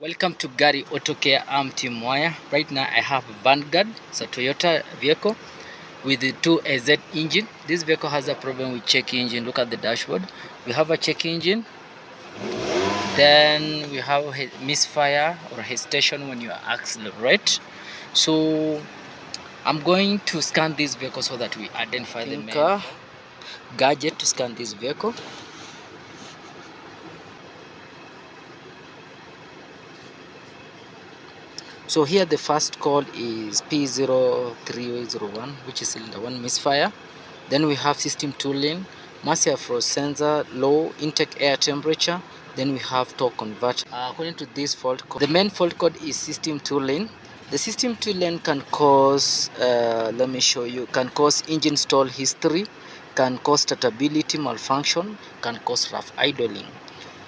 Welcome to Gariautocare. I'm Tim Wire. Right now I have Vanguard. It's a Toyota vehicle with the 2AZ engine. This vehicle has a problem with check engine. Look at the dashboard. We have a check engine. Then we have a misfire or hesitation when you accelerate. So I'm going to scan this vehicle so that we identify the main gadget to scan this vehicle. So here the first code is P0301, which is cylinder 1 misfire. Then we have system tooling, mass airflow sensor, low intake air temperature. Then we have torque converter. According to this fault code, the main fault code is system tooling. The system tooling can cause, let me show you, can cause engine stall history, can cause startability malfunction, can cause rough idling.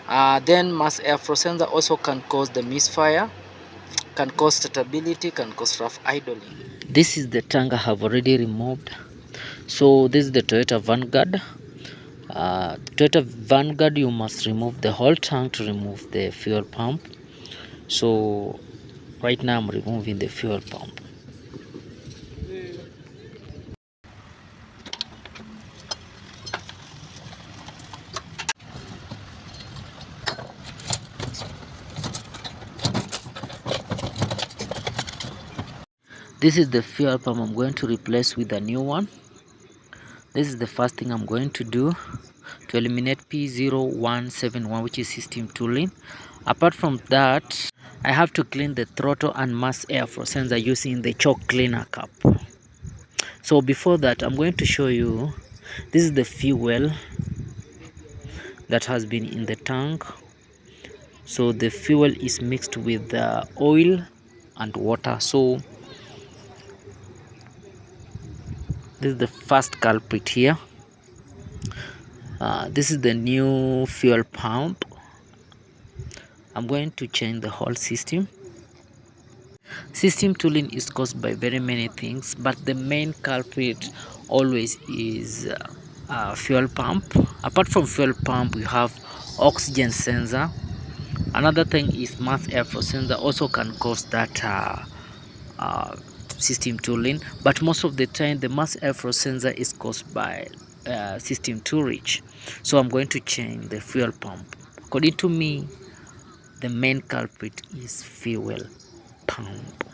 Then mass airflow sensor also can cause the misfire, can cause startability, can cause rough idling. This is the tank I have already removed. So this is the Toyota Vanguard. Toyota Vanguard, you must remove the whole tank to remove the fuel pump. So right now I'm removing the fuel pump. This is the fuel pump I'm going to replace with a new one. This is the first thing I'm going to do to eliminate P0171, which is system tooling. Apart from that, I have to clean the throttle and mass airflow sensor using the chalk cleaner cap. So before that, I'm going to show you, this is the fuel that has been in the tank. So the fuel is mixed with oil and water. So this is the first culprit here. This is the new fuel pump. I'm going to change the whole system. System tooling is caused by very many things, but the main culprit always is fuel pump. Apart from fuel pump, we have oxygen sensor. Another thing is mass airflow sensor, also can cause that system tooling, but most of the time the mass airflow sensor is caused by system toolage. So I'm going to change the fuel pump. According to me, the main culprit is fuel pump.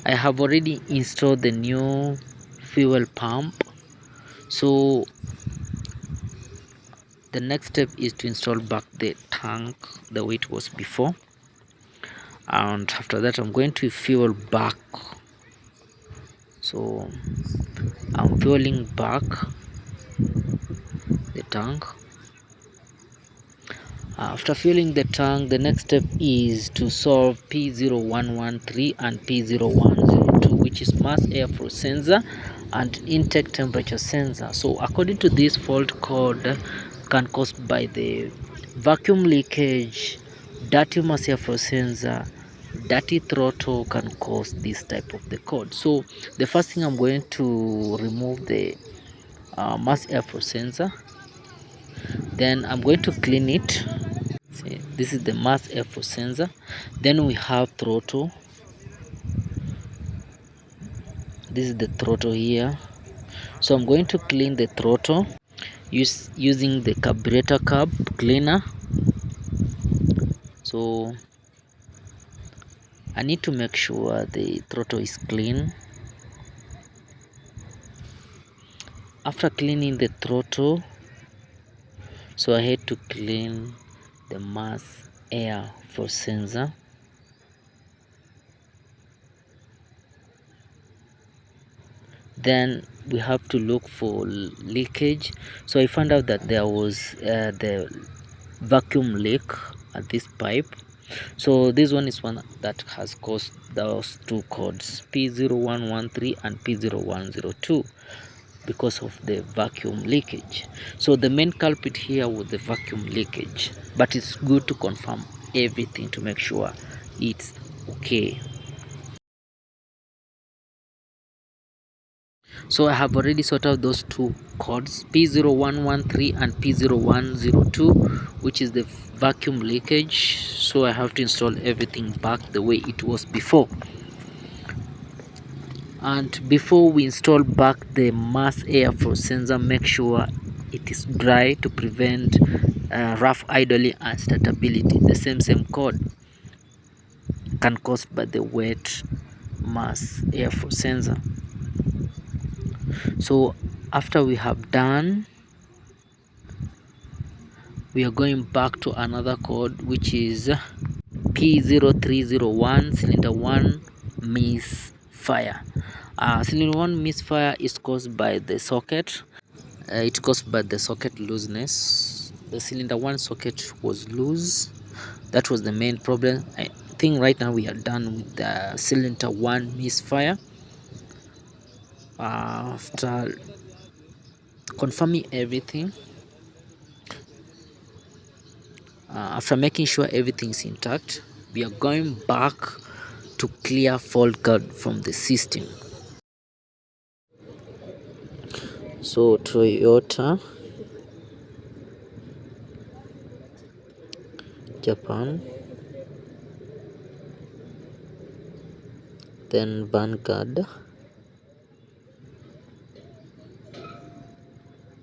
I have already installed the new fuel pump. So the next step is to install back the tank the way it was before, and after that I'm going to fuel back. So I'm fueling back the tank. After fueling the tank, the next step is to solve P0113 and P0102, which is mass airflow sensor and intake temperature sensor. So according to this fault code, can caused by the vacuum leakage, dirty mass airflow sensor, dirty throttle can cause this type of the code. So the first thing I'm going to remove the mass airflow sensor. Then I'm going to clean it. See, this is the mass airflow sensor. Then we have throttle. This is the throttle here. So I'm going to clean the throttle using the carburetor cap cleaner. So I need to make sure the throttle is clean. After cleaning the throttle, so I had to clean the mass airflow sensor. Then we have to look for leakage. So I found out that there was the vacuum leak at this pipe. So this one is one that has caused those two codes, P0113 and P0102, because of the vacuum leakage. So the main culprit here was the vacuum leakage, but it's good to confirm everything to make sure it's okay. So I have already sorted out those two codes, P0113 and P0102, which is the vacuum leakage. So I have to install everything back the way it was before. And before we install back the mass airflow sensor, make sure it is dry to prevent rough idling and startability. The same code can caused by the wet mass airflow sensor. So after we have done, we are going back to another code, which is P0301 cylinder 1 misfire. Cylinder 1 misfire is caused by the socket. It caused by the socket looseness. The cylinder 1 socket was loose. That was the main problem. I think right now we are done with the cylinder 1 misfire. After confirming everything, after making sure everything is intact, we are going back to clear fault code from the system. So Toyota, Japan, then Vanguard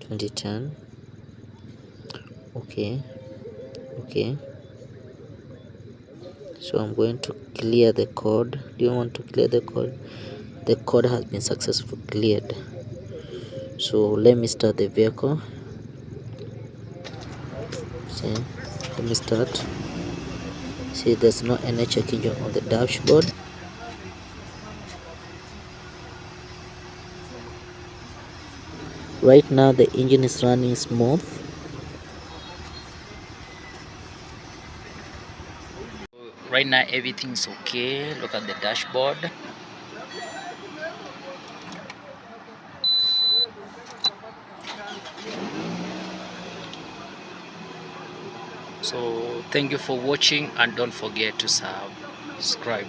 2010. Okay, so I'm going to clear the code. Do you want to clear the code? The code has been successfully cleared. So let me start the vehicle. See, let me start. See, there's no any check engine on the dashboard. Right now the engine is running smooth. Right now everything's okay. Look at the dashboard. So thank you for watching, and don't forget to subscribe.